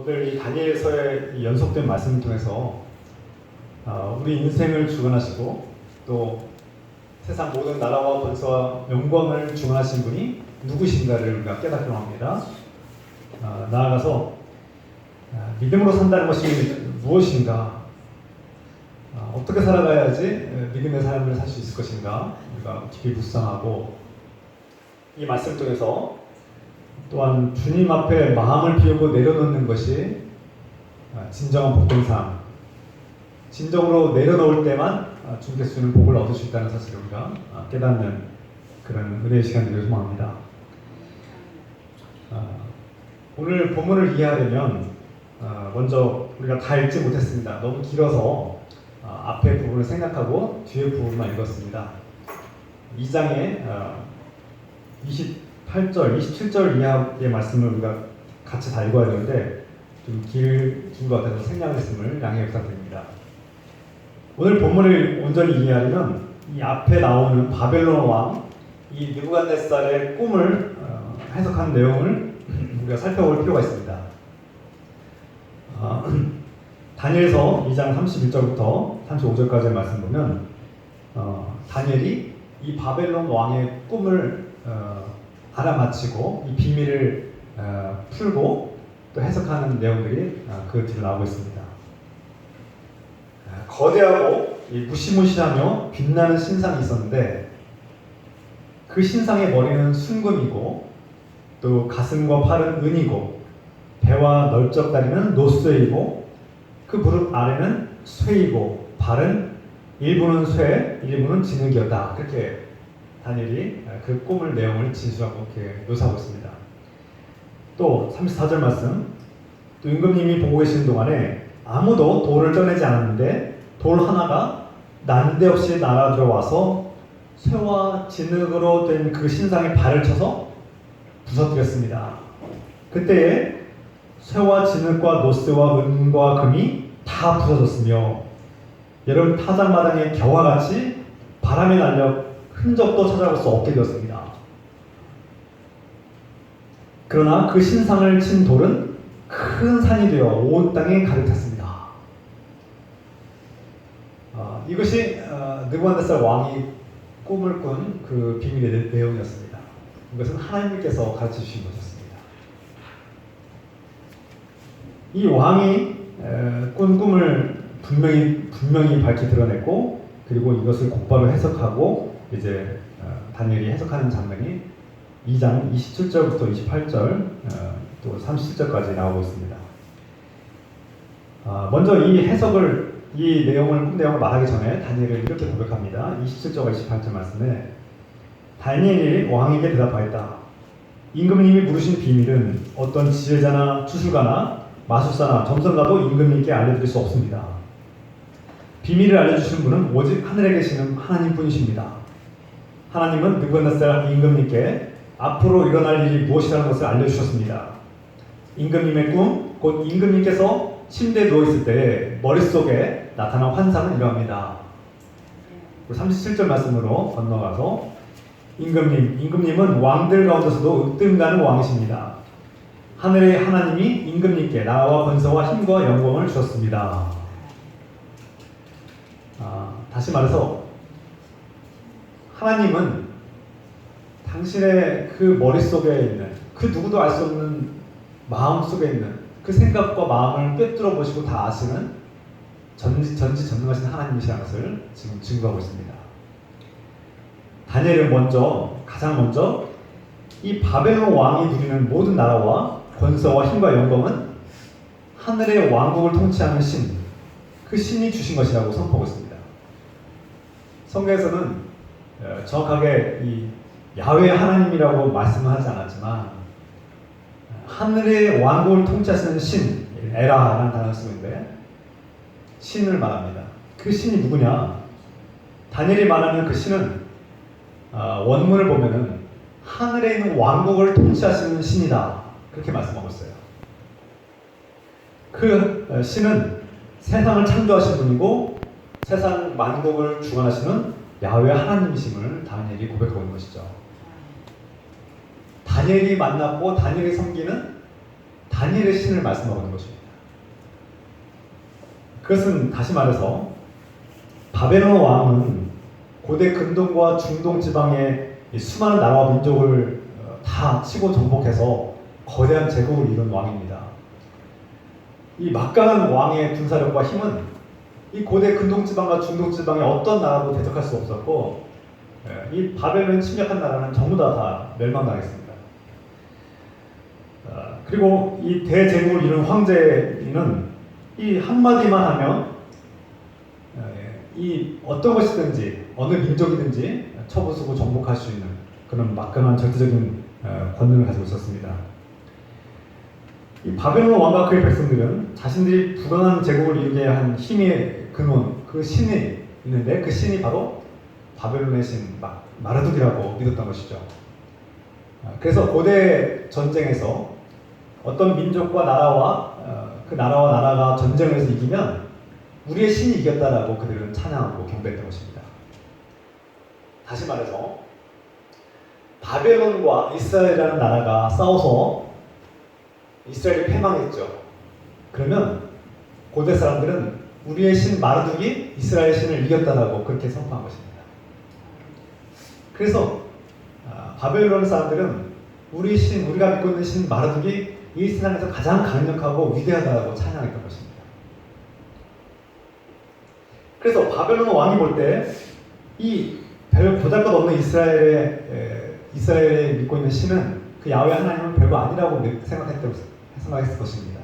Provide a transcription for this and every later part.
오늘 이 다니엘서의 이 연속된 말씀을 통해서 우리 인생을 주관하시고 또 세상 모든 나라와 권세와 영광을 주관하신 분이 누구신가를 우리가 깨닫게 합니다. 나아가서 믿음으로 산다는 것이 무엇인가, 어떻게 살아가야지 믿음의 삶을 살 수 있을 것인가 우리가 깊이 묵상하고, 이 말씀 통해서 또한 주님 앞에 마음을 비우고 내려놓는 것이 진정한 복동상, 진정으로 내려놓을 때만 주님께서 주는 복을 얻을 수 있다는 사실을 우리가 깨닫는 그런 은혜의 시간 되기를 소망합니다. 오늘 본문을 이해하려면 먼저 우리가 다 읽지 못했습니다. 너무 길어서 앞에 부분을 생각하고 뒤에 부분만 읽었습니다. 2장에 28절, 27절 이하의 말씀을 우리가 같이 다 읽어야 되는데 좀 길은 것 같아서 생략했음을 양해 부탁드립니다. 오늘 본문을 온전히 이해하려면 이 앞에 나오는 바벨론 왕, 이 느부갓네살의 꿈을 해석하는 내용을 우리가 살펴볼 필요가 있습니다. 다니엘서 2장 31절부터 35절까지의 말씀 보면 다니엘이 이 바벨론 왕의 꿈을 알아맞히고 이 비밀을 풀고 또 해석하는 내용들이 그 뒤로 나오고 있습니다. 거대하고 무시무시하며 빛나는 신상이 있었는데 그 신상의 머리는 순금이고 또 가슴과 팔은 은이고 배와 널쩍다리는 노쇠이고 그 무릎 아래는 쇠이고 발은 일부는 쇠, 일부는 진흙이었다. 그렇게 다니엘이 그 꿈을 내용을 진술하고 이렇게 묘사하고 있습니다. 또 34절 말씀, 또 임금님이 보고 계시는 동안에 아무도 돌을 떠내지 않았는데 돌 하나가 난데없이 날아들어와서 쇠와 진흙으로 된 그 신상의 발을 쳐서 부서뜨렸습니다. 그때에 쇠와 진흙과 노스와 은과 금이 다 부서졌으며 여러분 타작마당의 겨와 같이 바람에 날려 흔적도 찾아볼 수 없게 되었습니다. 그러나 그 신상을 친 돌은 큰 산이 되어 온 땅에 가득 찼습니다. 이것이 느부갓네살 왕이 꿈을 꾼 그 비밀의 내용이었습니다. 이것은 하나님께서 가르쳐 주신 것이었습니다. 이 왕이 꾼 꿈을 분명히 밝히 드러냈고, 그리고 이것을 곧바로 해석하고 이제 다니엘이 해석하는 장면이 2장 27절부터 28절 또 37절까지 나오고 있습니다. 먼저 이 해석을, 이 내용을 말하기 전에 다니엘은 이렇게 고백합니다. 27절과 28절 말씀에 다니엘이 왕에게 대답하였다. 임금님이 물으신 비밀은 어떤 지혜자나 추술가나 마술사나 점성가도 임금님께 알려드릴 수 없습니다. 비밀을 알려주시는 분은 오직 하늘에 계시는 하나님뿐이십니다. 하나님은 느부갓네살 임금님께 앞으로 일어날 일이 무엇이라는 것을 알려주셨습니다. 임금님의 꿈, 곧 임금님께서 침대에 누워있을 때 머릿속에 나타난 환상은 이러합니다. 37절 말씀으로 건너가서 임금님은 왕들 가운데서도 으뜸가는 왕이십니다. 하늘의 하나님이 임금님께 나와 권세와 힘과 영광을 주셨습니다. 다시 말해서 하나님은 당신의 그 머릿속에 있는, 그 누구도 알 수 없는 마음 속에 있는 그 생각과 마음을 꿰뚫어 보시고 다 아시는 전지전능하신 하나님이시라는 것을 지금 증거하고 있습니다. 다니엘은 가장 먼저 이 바벨론 왕이 누리는 모든 나라와 권세와 힘과 영광은 하늘의 왕국을 통치하는 신, 그 신이 주신 것이라고 선포하고 있습니다. 성경에서는 정확하게 이 야훼 하나님이라고 말씀을 하지 않았지만 하늘의 왕국을 통치하시는 신, 에라라는 단어를 쓰고 있는데 신을 말합니다. 그 신이 누구냐? 다니엘이 말하는 그 신은 원문을 보면은 하늘에 있는 왕국을 통치하시는 신이다, 그렇게 말씀하고 있어요. 그 신은 세상을 창조하신 분이고 세상 만국을 주관하시는 야훼 하나님이심을 다니엘이 고백하고 있는 것이죠. '다니엘이 만났고 다니엘이 섬기는 다니엘의 왕국을 통치하시는 신은 누구냐? 다니엘이 말하는 그 신은 하늘의 왕국을 통치하시는 신이다. 그렇게 말씀하고 있습니다. 그 신은 세상을 창조하신 분이고 세상 만국을 주관하시는 야훼 하나님이심을 다니엘이 고백하고 있는 것이죠. 다니엘이 만났고 다니엘이 섬기는 다니엘의 신을 말씀하고 있는 것입니다. 그것은 다시 말해서 바벨론 왕은 고대 근동과 중동 지방의 수많은 나라와 민족을 다 치고 정복해서 거대한 제국을 이룬 왕입니다. 이 막강한 왕의 군사력과 힘은 이 고대 근동 지방과 중동 지방의 어떤 나라도 대적할 수 없었고, 이 바벨론이 침략한 나라는 전부 다 멸망당했습니다. 그리고 이 대제국을 이룬 황제는 이 한마디만 하면 이 어떤 것이든지 어느 민족이든지 처부수고 정복할 수 있는 그런 막강한 절대적인 권능을 가지고 있었습니다. 이 바벨론 왕과 그의 백성들은 자신들이 불안한 제국을 이루게 한 힘의 근원, 그 신이 있는데 그 신이 바로 바벨론의 신 마르둑이라고 믿었던 것이죠. 그래서 고대 전쟁에서 어떤 민족과 나라와 그 나라와 나라가 전쟁을 해서 이기면 우리의 신이 이겼다라고 그들은 찬양하고 경배했던 것입니다. 다시 말해서 바벨론과 이스라엘이라는 나라가 싸워서 이스라엘이 패망했죠. 그러면 고대 사람들은 우리의 신 마르둑이 이스라엘 신을 이겼다라고 그렇게 선포한 것입니다. 그래서 바벨론 사람들은 우리 신, 우리가 믿고 있는 신 마르둑이 이 세상에서 가장 강력하고 위대하다고 찬양했던 것입니다. 그래서 바벨론 왕이 볼 때 이 별 보잘것없는 이스라엘에 믿고 있는 신은 그 야훼 하나님은 별거 아니라고 생각했을 것입니다.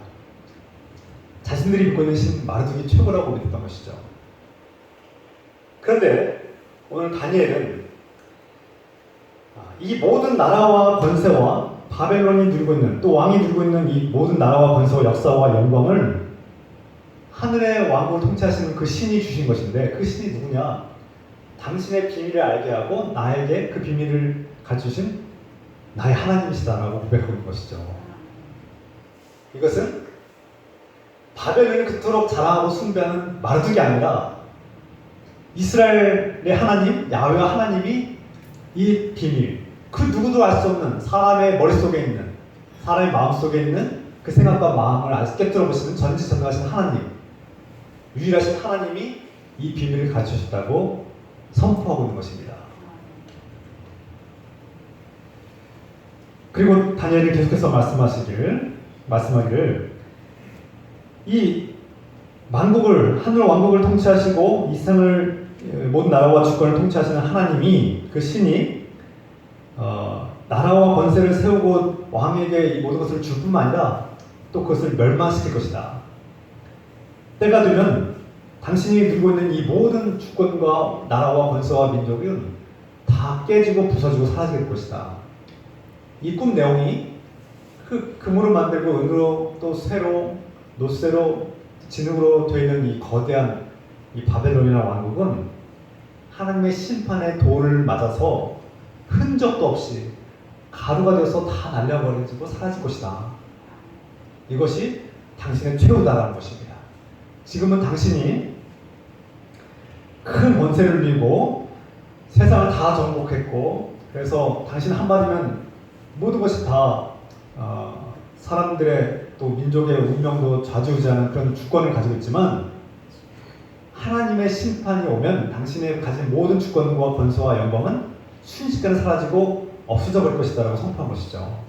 자신들이 믿고 있는 신 마르둑이 최고라고 믿었던 것이죠. 그런데 오늘 다니엘은 이 모든 나라와 권세와 바벨론이 누리고 있는, 또 왕이 누리고 있는 이 모든 나라와 권세와 역사와 영광을 하늘의 왕국을 통치하시는 그 신이 주신 것인데, 그 신이 누구냐? 당신의 비밀을 알게 하고 나에게 그 비밀을 갖추신 나의 하나님이시다라고 고백하고 있는 것이죠. 이것은 바벨론이 그토록 자랑하고 숭배하는 마르둑이 아니라 이스라엘의 하나님, 야훼 하나님이 이 비밀, 그 누구도 알 수 없는 사람의 머릿속에 있는, 사람의 마음속에 있는 그 생각과 마음을 아주 깨뜨려 보시는 전지전능하신 하나님, 유일하신 하나님이 이 비밀을 가르치셨다고 선포하고 있는 것입니다. 그리고 다니엘이 계속해서 말씀하기를 이 만국을, 하늘 왕국을 통치하시고 이 세상을 모든 나라와 주권을 통치하시는 하나님이, 그 신이 나라와 권세를 세우고 왕에게 이 모든 것을 줄 뿐만 아니라 또 그것을 멸망시킬 것이다. 때가 되면 당신이 들고 있는 이 모든 주권과 나라와 권세와 민족은 다 깨지고 부서지고 사라질 것이다. 이 꿈 내용이 그 금으로 만들고 은으로 또 쇠로 노쇠로 진흙으로 되어 있는 이 거대한 이 바벨론이라는 왕국은 하나님의 심판의 돌을 맞아서 흔적도 없이 가루가 되어서 다 날려버리고 사라질 것이다. 이것이 당신의 최후다라는 것입니다. 지금은 당신이 큰 권세를 누리고 세상을 다 정복했고, 그래서 당신 한마디면 모든 것이 다 사람들의 또 민족의 운명도 좌지우지하는 그런 주권을 가지고 있지만, 하나님의 심판이 오면 당신의 가진 모든 주권과 권세와 영광은 순식간에 사라지고 없어져 버릴 것이다 라고 선포한 것이죠.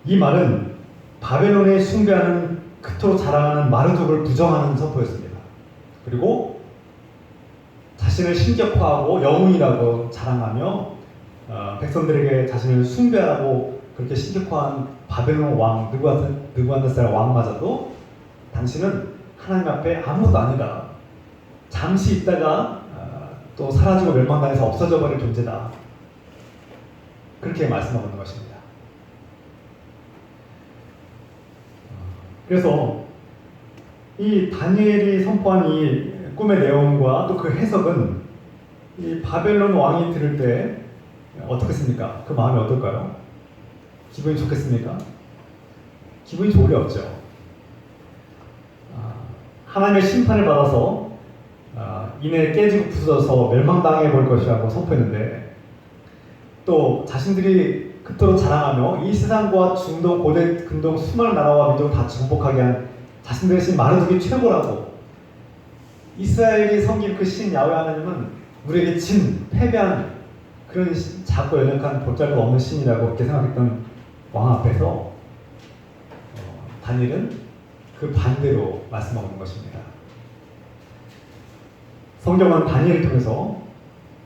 이 말은 바벨론에 숭배하는, 그토록 자랑하는 마르둑을 부정하는 선포였습니다. 그리고 자신을 신격화하고 영웅이라고 자랑하며 백성들에게 자신을 숭배하고 그렇게 신격화한 바벨론 왕 느부갓네살 왕마저도 당신은 하나님 앞에 아무것도 아니다, 잠시 있다가 또 사라지고 멸망당해서 없어져 버릴 존재다, 그렇게 말씀하고 있는 것입니다. 그래서 이 다니엘이 선포한 이 꿈의 내용과 또 그 해석은 이 바벨론 왕이 들을 때 어떻겠습니까? 그 마음이 어떨까요? 기분이 좋겠습니까? 기분이 좋을 리 없죠. 하나님의 심판을 받아서 이내 깨지고 부서져서 멸망당해 볼 것이라고 선포했는데, 또 자신들이 그토록 자랑하며 이 세상과 중동, 고대, 근동 수많은 나라와 민족을 다 정복하게 한 자신들의 신 마르둑이 최고라고, 이스라엘이 섬긴 그 신 야훼 하나님은 우리에게 패배한 그런 작고 연약한 볼자리가 없는 신이라고 그렇게 생각했던 왕 앞에서 다니엘은 그 반대로 말씀하고 있는 것입니다. 성경은 다니엘을 통해서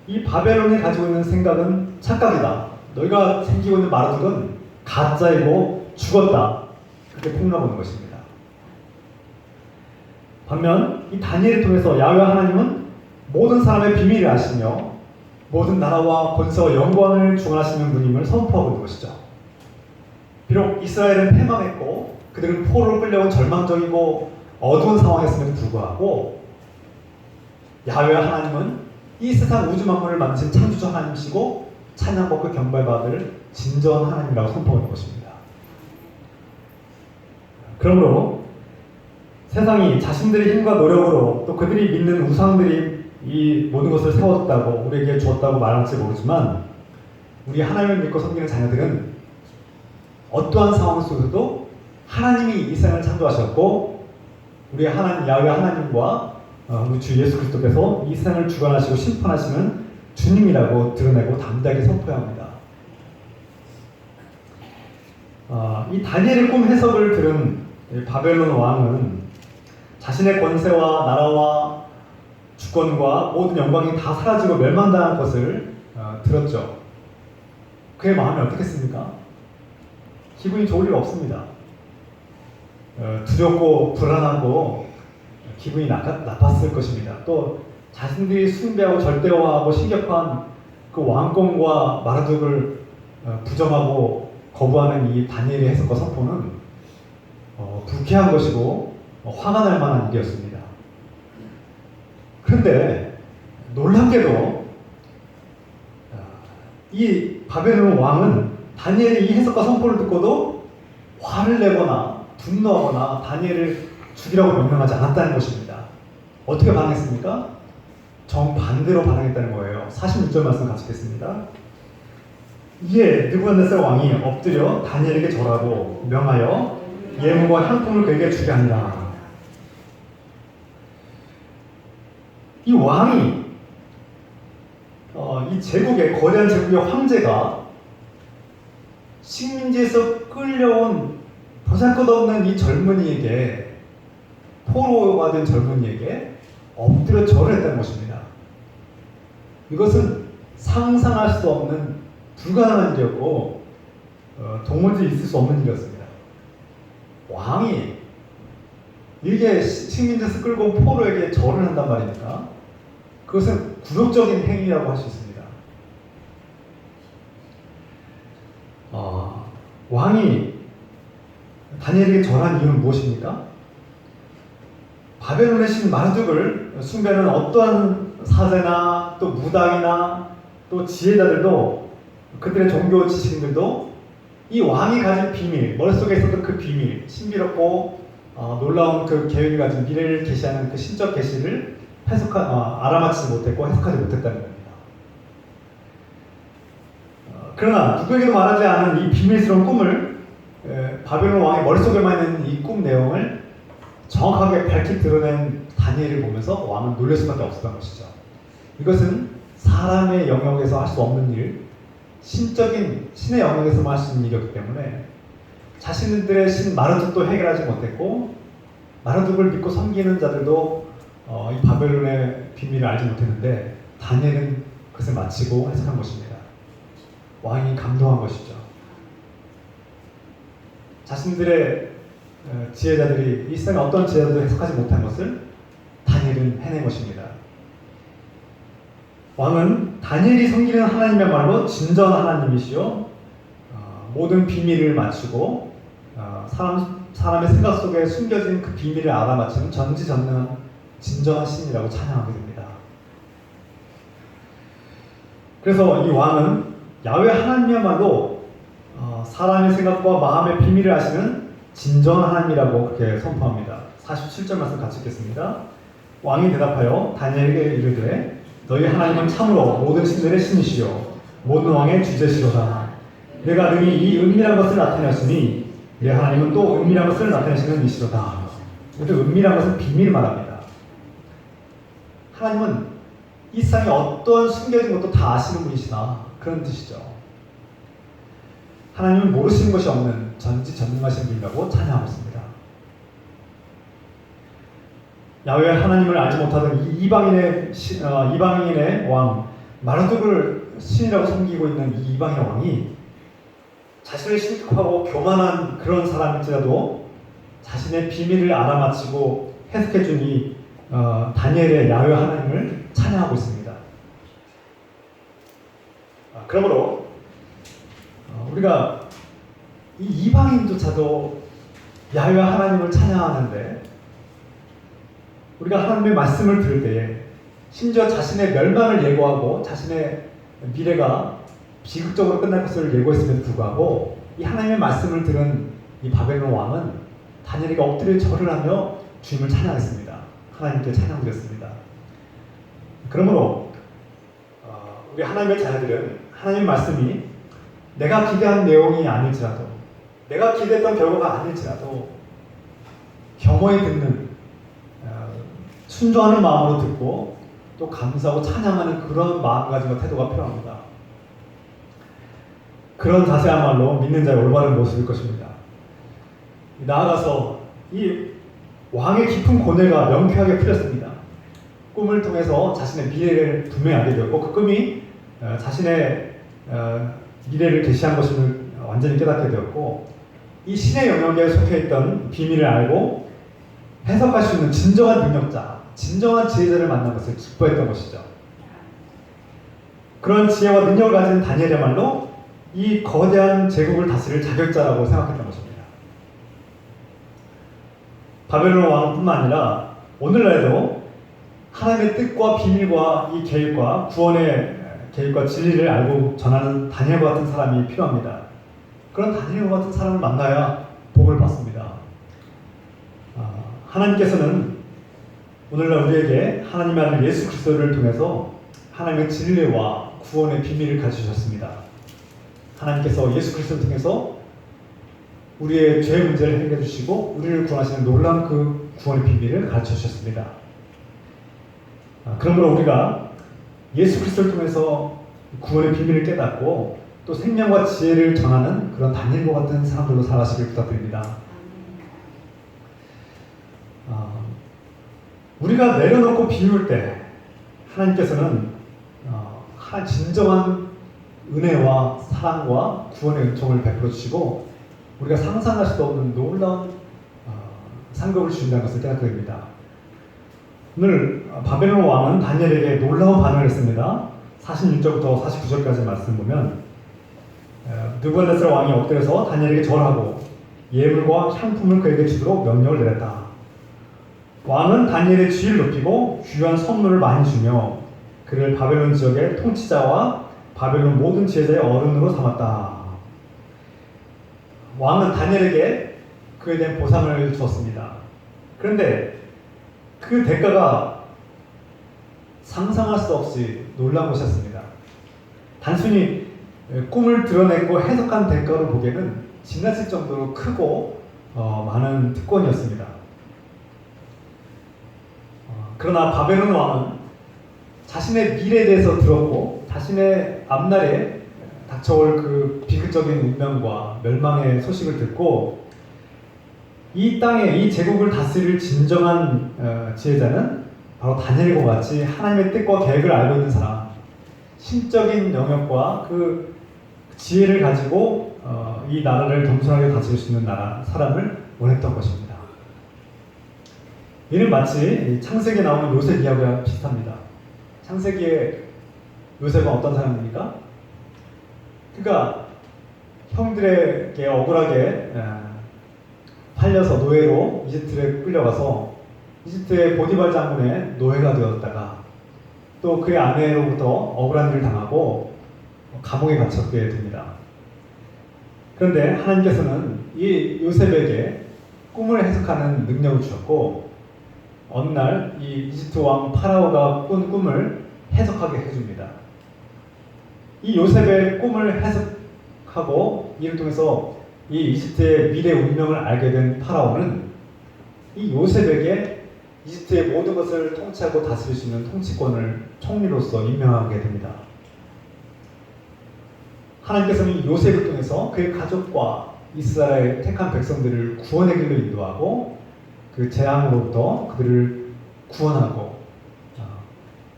이 바벨론이 가지고 있는 생각은 착각이다. 너희가 생기고 있는 마르둑은 가짜이고 죽었다. 그렇게 폭로하고 있는 것입니다. 반면 이 다니엘을 통해서 야훼 하나님은 모든 사람의 비밀을 아시며 모든 나라와 권세와 영광을 주관하시는 분임을 선포하고 있는 것이죠. 비록 이스라엘은 패망했고 그들은 포로로 끌려온 절망적이고 어두운 상황이었음에도 불구하고 야훼 하나님은 이 세상 우주 만물을 만드신 창조주 하나님이시고 찬양받고 경배받을 진정한 하나님이라고 선포하는 것입니다. 그러므로 세상이 자신들의 힘과 노력으로 또 그들이 믿는 우상들이 이 모든 것을 세워줬다고 우리에게 주었다고 말할지 모르지만 우리 하나님을 믿고 섬기는 자녀들은 어떠한 상황 속에서도 하나님이 이 세상을 창조하셨고 우리 하나님 야훼 하나님과 우리 주 예수 그리스도께서 이 세상을 주관하시고 심판하시는 주님이라고 드러내고 담대하게 선포해야 합니다. 이 다니엘의 꿈 해석을 들은 바벨론 왕은 자신의 권세와 나라와 주권과 모든 영광이 다 사라지고 멸망당할 것을 들었죠. 그의 마음이 어떻겠습니까? 기분이 좋을 리가 없습니다. 두렵고 불안하고 기분이 나빴을 것입니다. 또 자신들이 숭배하고 절대화하고 신격한 그 왕권과 마르둑을 부정하고 거부하는 이 다니엘의 해석과 선포는 불쾌한 것이고 화가 날 만한 일이었습니다. 그런데 놀랍게도 이 바벨론 왕은 다니엘의 이 해석과 선포를 듣고도 화를 내거나 분노하거나 다니엘을 죽이라고 명령하지 않았다는 것입니다. 어떻게 반응했습니까? 정반대로 반응했다는 거예요. 46절 말씀 같이 읽겠습니다. 이에 느부갓네살 왕이 엎드려 다니엘에게 절하고 명하여 예물과 향품을 그에게 주게 하니라. 이 왕이 이 제국의 거대한 제국의 황제가 식민지에서 끌려온 보잘것없는 이 젊은이에게 포로가 된 젊은이에게 엎드려 절을 했다는 것입니다. 이것은 상상할 수 없는 불가능한 일이었고 도무지 있을 수 없는 일이었습니다. 왕이 이게 식민지에서 끌고 온 포로에게 절을 한단 말이니까 그것은 굴욕적인 행위라고 할 수 있습니다. 왕이 다니엘에게 절한 이유는 무엇입니까? 바벨론의 신 마르둑을 숭배하는 어떠한 사제나 또 무당이나 또 지혜자들도 그들의 종교 지식인들도 이 왕이 가진 비밀, 머릿속에 있었던 그 비밀, 신비롭고 놀라운 그 계획을 가진 미래를 계시하는 그 신적 계시를 알아맞히지 못했고 해석하지 못했다는 겁니다. 그러나 누구에게도 말하지 않은 이 비밀스러운 꿈을 바벨론 왕의 머릿속에만 있는 이 꿈 내용을 정확하게 밝히 드러낸 다니엘을 보면서 왕은 놀랄 수밖에 없었던 것이죠. 이것은 사람의 영역에서 할 수 없는 일, 신적인 신의 영역에서만 할 수 있는 일이었기 때문에 자신들의 신 마르둑도 해결하지 못했고 마르둑을 믿고 섬기는 자들도 이 바벨론의 비밀을 알지 못했는데 다니엘은 그것을 마치고 해석한 것입니다. 왕이 감동한 것이죠. 자신들의 지혜자들이 이 세상에 어떤 지혜자도 해석하지 못한 것을 다니엘은 해낸 것입니다. 왕은 다니엘이 섬기는 하나님이야말로 진정한 하나님이시요 모든 비밀을 맞추고 사람의 생각 속에 숨겨진 그 비밀을 알아맞히는 전지전능한 진정한 신이라고 찬양하게 됩니다. 그래서 이 왕은 야훼 하나님이야말로 사람의 생각과 마음의 비밀을 아시는 진정한 하나님이라고 그렇게 선포합니다. 47절 말씀 같이 읽겠습니다. 왕이 대답하여 다니엘에게 이르되 너희 하나님은 참으로 모든 신들의 신이시요 모든 왕의 주제시로다. 내가 능히 이 은밀한 것을 나타내었으니 내 하나님은 또 은밀한 것을 나타내시는 이시로다. 이것도 은밀한 것은 비밀을 말합니다. 하나님은 이 세상에 어떠한 숨겨진 것도 다 아시는 분이시다. 그런 뜻이죠. 하나님은 모르시는 것이 없는 전지전능하신 분이라고 찬양하고 있습니다. 야훼 하나님을 알지 못하던 이방인의 왕 마르독을 신이라고 섬기고 있는 이 이방인 왕이 자신을 신격하고 교만한 그런 사람일지라도 자신의 비밀을 알아맞히고 해석해준 이 다니엘의 야훼 하나님을 찬양하고 있습니다. 그러므로 우리가 이 이방인조차도 야훼 하나님을 찬양하는데 우리가 하나님의 말씀을 들을 때에 심지어 자신의 멸망을 예고하고 자신의 미래가 비극적으로 끝날 것을 예고했음에도 불구하고 이 하나님의 말씀을 들은 이 바벨론 왕은 다니엘이가 엎드려 절을 하며 주님을 찬양했습니다. 하나님께 찬양드렸습니다. 그러므로 우리 하나님의 자녀들은 하나님의 말씀이 내가 기대한 내용이 아닐지라도 내가 기대했던 결과가 아닐지라도 겸허히 듣는 순종하는 마음으로 듣고 또 감사하고 찬양하는 그런 마음가짐과 태도가 필요합니다. 그런 자세야말로 믿는 자의 올바른 모습일 것입니다. 나아가서 이 왕의 깊은 고뇌가 명쾌하게 풀렸습니다. 꿈을 통해서 자신의 미래를 분명히 알게 되었고 그 꿈이 자신의 미래를 계시한 것임을 완전히 깨닫게 되었고 이 신의 영역에 속해 있던 비밀을 알고 해석할 수 있는 진정한 능력자, 진정한 지혜자를 만난 것을 기뻐했던 것이죠. 그런 지혜와 능력을 가진 다니엘이야말로 이 거대한 제국을 다스릴 자격자라고 생각했던 것입니다. 바벨론 왕뿐만 아니라 오늘날에도 하나님의 뜻과 비밀과 이 계획과 구원의 계획과 진리를 알고 전하는 다니엘과 같은 사람이 필요합니다. 그런 다니엘과 같은 사람을 만나야 복을 받습니다. 하나님께서는 오늘날 우리에게 하나님의 아들 예수 그리스도를 통해서 하나님의 진리와 구원의 비밀을 가르치셨습니다. 하나님께서 예수 그리스도를 통해서 우리의 죄 문제를 해결해 주시고 우리를 구원하시는 놀라운 그 구원의 비밀을 가르쳐 주셨습니다. 그러므로 우리가 예수 그리스도를 통해서 구원의 비밀을 깨닫고 또 생명과 지혜를 전하는 그런 다니엘과 같은 사람들로 살아가시길 부탁드립니다. 우리가 내려놓고 비울 때 하나님께서는 진정한 은혜와 사랑과 구원의 은총을 베풀어 주시고 우리가 상상할 수도 없는 놀라운 상급을 주신다는 것을 깨닫게 됩니다. 오늘 바벨론 왕은 다니엘에게 놀라운 반응을 했습니다. 46절부터 49절까지 말씀 보면 느부갓네살 왕이 엎드려서 다니엘에게 절하고 예물과 향품을 그에게 주도록 명령을 내렸다. 왕은 다니엘의 지위를 높이고 귀한 선물을 많이 주며 그를 바벨론 지역의 통치자와 바벨론 모든 지혜자의 어른으로 삼았다. 왕은 다니엘에게 그에 대한 보상을 주었습니다. 그런데 그 대가가 상상할 수 없이 놀라운 것이었습니다. 단순히 꿈을 드러냈고 해석한 대가로 보기에는 지나칠 정도로 크고 많은 특권이었습니다. 그러나 바벨론 왕은 자신의 미래에 대해서 들었고 자신의 앞날에 닥쳐올 그 비극적인 운명과 멸망의 소식을 듣고 이 땅에 이 제국을 다스릴 진정한 지혜자는 바로 다니엘과 같이 하나님의 뜻과 계획을 알고 있는 사람, 신적인 영역과 그 지혜를 가지고 이 나라를 겸손하게 다스릴 수 있는 사람을 원했던 것입니다. 이는 마치 창세기에 나오는 요셉 이야기와 비슷합니다. 창세기에 요셉은 어떤 사람입니까? 그러니까 형들에게 억울하게 팔려서 노예로 이집트에 끌려가서 이집트의 보디발 장군의 노예가 되었다가 또 그의 아내로부터 억울한 일을 당하고 감옥에 갇혔게 됩니다. 그런데 하나님께서는 이 요셉에게 꿈을 해석하는 능력을 주셨고 어느 날 이 이집트 왕 파라오가 꾼 꿈을 해석하게 해줍니다. 이 요셉의 꿈을 해석한 하고 이를 통해서 이 이집트의 미래 운명을 알게 된 파라오는 이 요셉에게 이집트의 모든 것을 통치하고 다스릴 수 있는 통치권을 총리로서 임명하게 됩니다. 하나님께서는 이 요셉을 통해서 그의 가족과 이스라엘 택한 백성들을 구원의 길로 인도하고 그 재앙으로부터 그들을 구원하고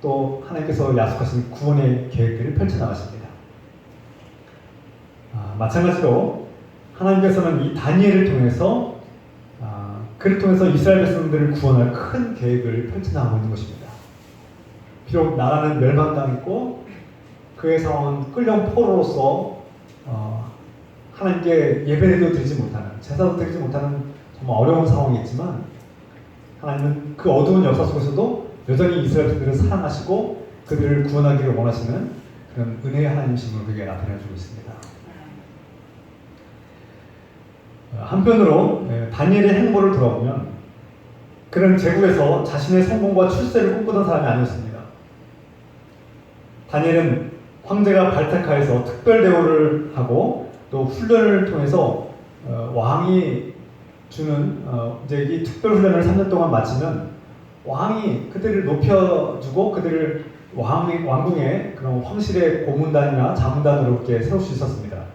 또 하나님께서 약속하신 구원의 계획들을 펼쳐나가십니다. 마찬가지로 하나님께서는 이 다니엘을 통해서 그를 통해서 이스라엘 백성들을 구원할 큰 계획을 펼쳐나가고 있는 것입니다. 비록 나라는 멸망당했고 그의 상황은 끌려온 포로로서 하나님께 예배도 드리지 못하는, 제사도 드리지 못하는 정말 어려운 상황이 있지만 하나님은 그 어두운 역사 속에서도 여전히 이스라엘 백성들을 사랑하시고 그들을 구원하기를 원하시는 그런 은혜의 하나님이심을 그에게 나타내주고 있습니다. 한편으로 다니엘의 행보를 돌아보면 그는 제국에서 자신의 성공과 출세를 꿈꾸던 사람이 아니었습니다. 다니엘은 황제가 발탁하여서 특별 대우를 하고 또 훈련을 통해서 왕이 주는 이제 이 특별 훈련을 3년 동안 마치면 왕이 그들을 높여주고 그들을 왕궁의 그런 황실의 고문단이나 자문단으로 이렇게 세울 수 있었습니다.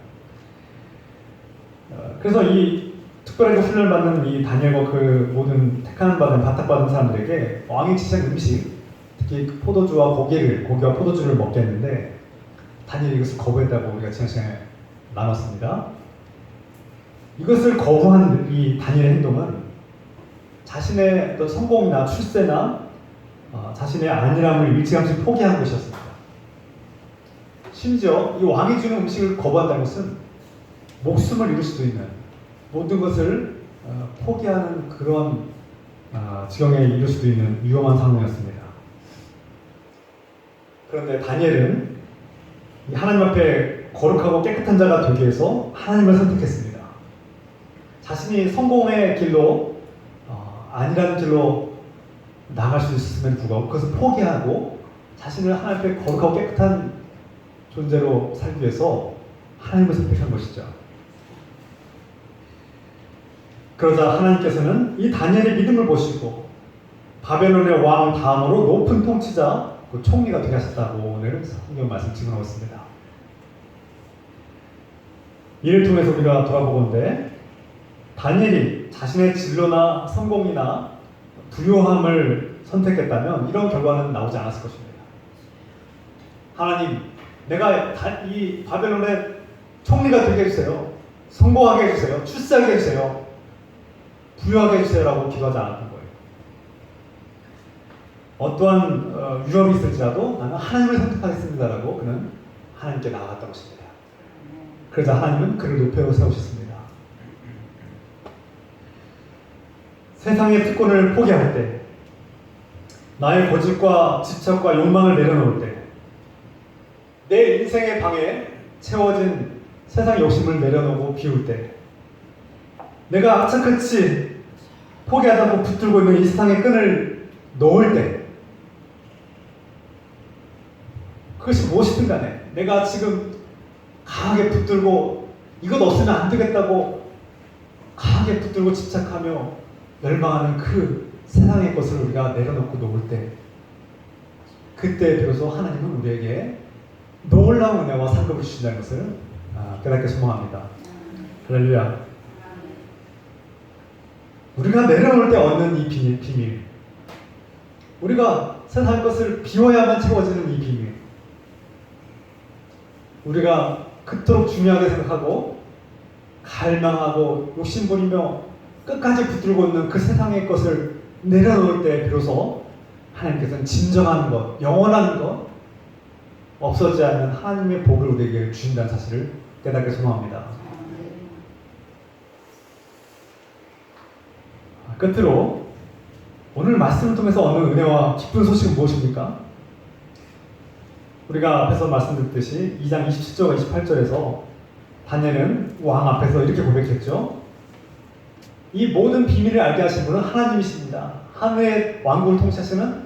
그래서 이 특별하게 훈련을 받는 이 다니엘과 그 모든 택함 받은 발탁받은 사람들에게 왕이 지시한 음식, 특히 포도주와 고기와 포도주를 먹게 했는데 다니엘이 이것을 거부했다고 우리가 지난 시간에 나눴습니다. 이것을 거부한 이 다니엘의 행동은 자신의 어떤 성공이나 출세나 자신의 안일함을 일찌감치 포기한 것이었습니다. 심지어 이 왕이 주는 음식을 거부한다는 것은 목숨을 잃을 수도 있는 모든 것을 포기하는 그런 지경에 이를 수도 있는 위험한 상황이었습니다. 그런데 다니엘은 하나님 앞에 거룩하고 깨끗한 자가 되기 위해서 하나님을 선택했습니다. 자신이 성공의 길로 아니라는 길로 나갈 수 있음에도 불구하고 그것을 포기하고 자신을 하나님 앞에 거룩하고 깨끗한 존재로 살기 위해서 하나님을 선택한 것이죠. 그러자 하나님께서는 이 다니엘의 믿음을 보시고 바벨론의 왕 다음으로 높은 통치자, 그 총리가 되게 하셨다고 오늘 성경 말씀 증언하고 있습니다. 이를 통해서 우리가 돌아보건대 다니엘이 자신의 진로나 성공이나 부요함을 선택했다면 이런 결과는 나오지 않았을 것입니다. 하나님, 내가 이 바벨론의 총리가 되게 해주세요. 성공하게 해주세요. 출세하게 해주세요. 부유하게 해주세요라고 기도하지 않았던 거예요. 어떠한 위험이 있을지라도 나는 하나님을 선택하겠습니다라고 그는 하나님께 나아갔던 것입니다. 그러자 하나님은 그를 높여 세우셨습니다. 세상의 특권을 포기할 때, 나의 고집과 집착과 욕망을 내려놓을 때, 내 인생의 방에 채워진 세상의 욕심을 내려놓고 비울 때, 내가 악착같이 포기하지 않고 붙들고 있는 이 세상의 끈을 놓을 때, 그것이 무엇이든 간에 내가 지금 강하게 붙들고 이것 없으면 안 되겠다고 강하게 붙들고 집착하며 멸망하는 그 세상의 것을 우리가 내려놓고 놓을 때, 그때 비로소 하나님은 우리에게 놀라운 은혜와 상급을 주신다는 것을 깨닫게 소망합니다. 할렐루야. 우리가 내려놓을 때 얻는 이 비밀, 우리가 세상의 것을 비워야만 채워지는 이 비밀, 우리가 그토록 중요하게 생각하고 갈망하고 욕심부리며 끝까지 붙들고 있는 그 세상의 것을 내려놓을 때 비로소 하나님께서는 진정한 것, 영원한 것, 없어지지 않는 하나님의 복을 우리에게 주신다는 사실을 깨닫게 소망합니다. 끝으로 오늘 말씀을 통해서 얻는 은혜와 기쁜 소식은 무엇입니까? 우리가 앞에서 말씀드렸듯이 2장 27절과 28절에서 다니엘은 왕 앞에서 이렇게 고백했죠. 이 모든 비밀을 알게 하신 분은 하나님이십니다. 하늘의 왕국을 통치하시는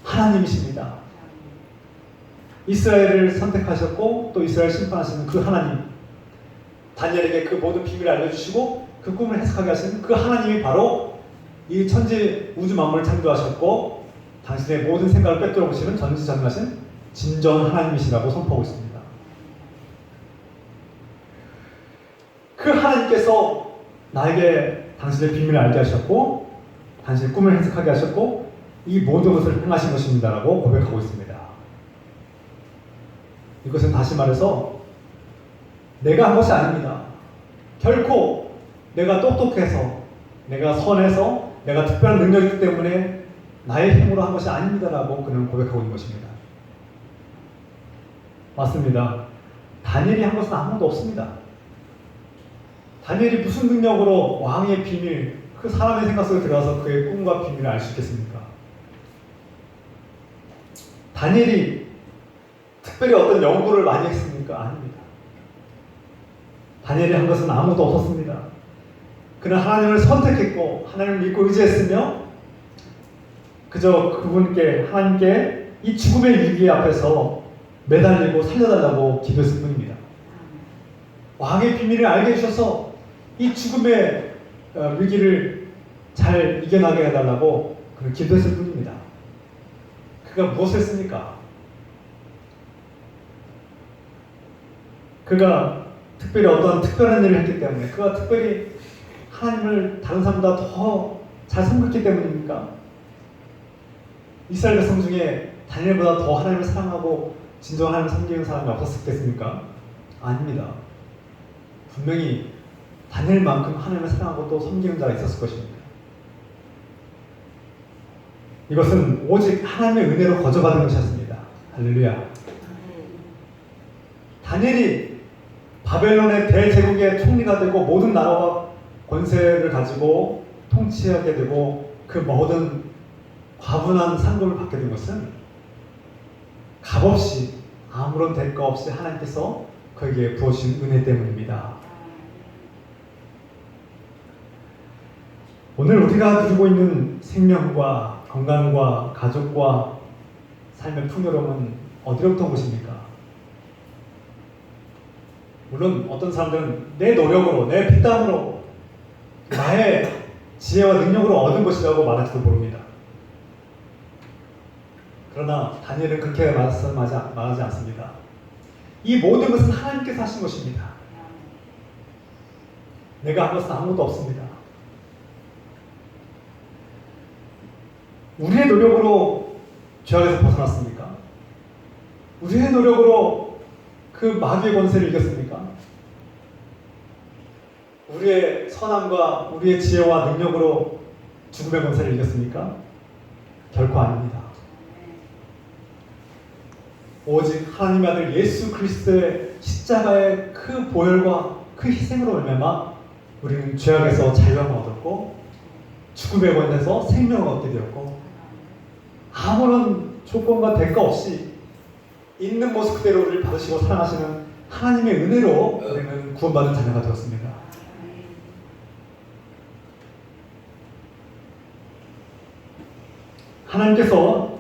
하나님이십니다. 이스라엘을 선택하셨고 또 이스라엘 심판하시는 그 하나님, 다니엘에게 그 모든 비밀을 알려주시고 그 꿈을 해석하게 하신 그 하나님이 바로 이 천지 우주 만물을 창조하셨고 당신의 모든 생각을 꿰뚫어 보시는 전지전능하신 진정한 하나님이시라고 선포하고 있습니다. 그 하나님께서 나에게 당신의 비밀을 알게 하셨고 당신의 꿈을 해석하게 하셨고 이 모든 것을 행하신 것입니다라고 고백하고 있습니다. 이것은 다시 말해서 내가 한 것이 아닙니다. 결코 내가 똑똑해서 내가 선해서 내가 특별한 능력이 있기 때문에 나의 힘으로 한 것이 아닙니다라고 그는 고백하고 있는 것입니다. 맞습니다. 다니엘이 한 것은 아무것도 없습니다. 다니엘이 무슨 능력으로 왕의 비밀, 그 사람의 생각 속에 들어가서 그의 꿈과 비밀을 알 수 있겠습니까? 다니엘이 특별히 어떤 연구를 많이 했습니까? 아닙니다. 다니엘이 한 것은 아무것도 없었습니다. 그는 하나님을 선택했고 하나님을 믿고 의지했으며 그저 그분께 하나님께 이 죽음의 위기 앞에서 매달리고 살려달라고 기도했을 뿐입니다. 왕의 비밀을 알게 해주셔서 이 죽음의 위기를 잘 이겨나게 해달라고 그는 기도했을 뿐입니다. 그가 무엇을 했습니까? 그가 특별히 어떤 특별한 일을 했기 때문에 그가 특별히 하나님을 다른 사람보다 더 잘 섬겼기 때문입니까? 이스라엘 백성 중에 다니엘보다 더 하나님을 사랑하고 진정한 하나님을 섬기는 사람이 없었겠습니까? 아닙니다. 분명히 다니엘만큼 하나님을 사랑하고 또 섬기는 자가 있었을 것입니다. 이것은 오직 하나님의 은혜로 거저받은 것이었습니다. 할렐루야. 다니엘이 바벨론의 대제국의 총리가 되고 모든 나라와 권세를 가지고 통치하게 되고 그 모든 과분한 상급을 받게 된 것은 값없이 아무런 대가 없이 하나님께서 그에게 부어주신 은혜 때문입니다. 오늘 우리가 누리고 있는 생명과 건강과 가족과 삶의 풍요로움은 어디로부터 온 것입니까? 물론 어떤 사람들은 내 노력으로, 내 피땀으로, 나의 지혜와 능력으로 얻은 것이라고 말할지도 모릅니다. 그러나 다니엘은 그렇게 말하지 않습니다. 이 모든 것은 하나님께서 하신 것입니다. 내가 한 것은 아무것도 없습니다. 우리의 노력으로 죄악에서 벗어났습니까? 우리의 노력으로 그 마귀의 권세를 이겼습니까? 우리의 선함과 우리의 지혜와 능력으로 죽음의 권세를 이겼습니까? 결코 아닙니다. 오직 하나님의 아들 예수 그리스도의 십자가의 그 보혈과 그 희생으로 말미암아 우리는 죄악에서 자유함을 얻었고 죽음의 권세에서 생명을 얻게 되었고 아무런 조건과 대가 없이 있는 모습 그대로 우리를 받으시고 사랑하시는 하나님의 은혜로 우리는 구원받은 자녀가 되었습니다. 하나님께서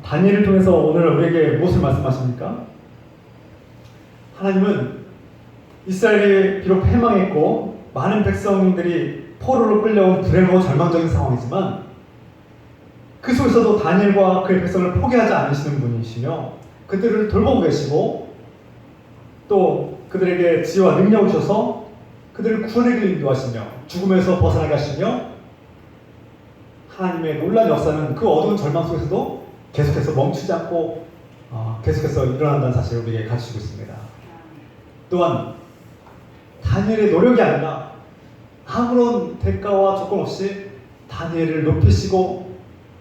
다니엘을 통해서 오늘 우리에게 무엇을 말씀하십니까? 하나님은 이스라엘이 비록 패망했고 많은 백성들이 포로로 끌려온 불행하고 절망적인 상황이지만 그 속에서도 다니엘과 그의 백성을 포기하지 않으시는 분이시며 그들을 돌보고 계시고 또 그들에게 지혜와 능력을 주셔서 그들을 구원의 길을 인도하시며 죽음에서 벗어나게 하시며 하나님의 놀라운 역사는 그 어두운 절망 속에서도 계속해서 멈추지 않고 계속해서 일어난다는 사실을 우리에게 가르치고 있습니다. 또한 다니엘의 노력이 아니라 아무런 대가와 조건 없이 다니엘을 높이시고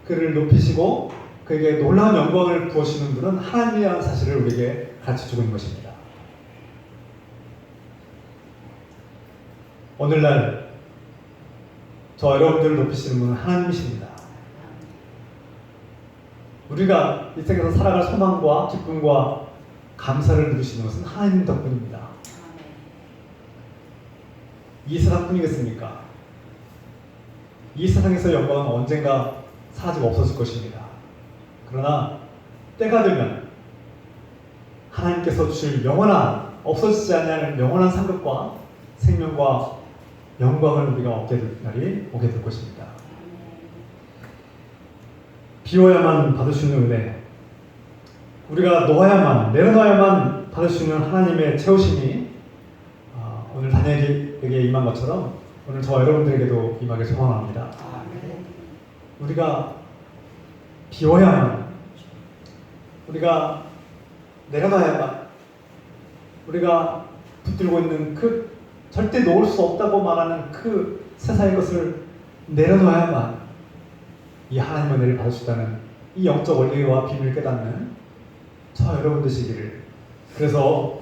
그를 높이시고 그에게 놀라운 영광을 부어주시는 분은 하나님이라는 사실을 우리에게 가르쳐주고 있는 것입니다. 오늘날 저 여러분들을 높이시는 분은 하나님이십니다. 우리가 이 세상에서 살아갈 소망과 기쁨과 감사를 누리시는 것은 하나님 덕분입니다. 이 세상뿐이겠습니까? 이 세상에서 영광은 언젠가 사라지고 없어질 것입니다. 그러나 때가 되면 하나님께서 주실 영원한 없어지지 않는 영원한 상급과 생명과 영광을 우리가 얻게 될 날이 오게 될 것입니다. 비워야만 받을 수 있는 은혜, 우리가 놓아야만, 내려놔야만 받을 수 있는 하나님의 채우심이 오늘 다니엘에게 임한 것처럼 오늘 저와 여러분들에게도 임하길 소망합니다. 우리가 비워야만, 우리가 내려놔야만, 우리가 붙들고 있는 그 절대 놓을 수 없다고 말하는 그 세상의 것을 내려놔야만 이 하나님의 은혜를 받을 수 있다는 이 영적 원리와 비밀을 깨닫는 저 여러분 되시기를, 그래서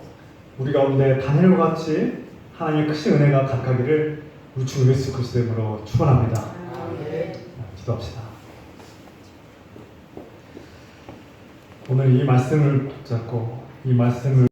우리 가운데 다니엘과 같이 하나님의 크신 은혜가 가득하기를 우리 주 예수 그리스도 이름으로 축원합니다. 기도합시다. 오늘 이 말씀을 붙잡고 이 말씀을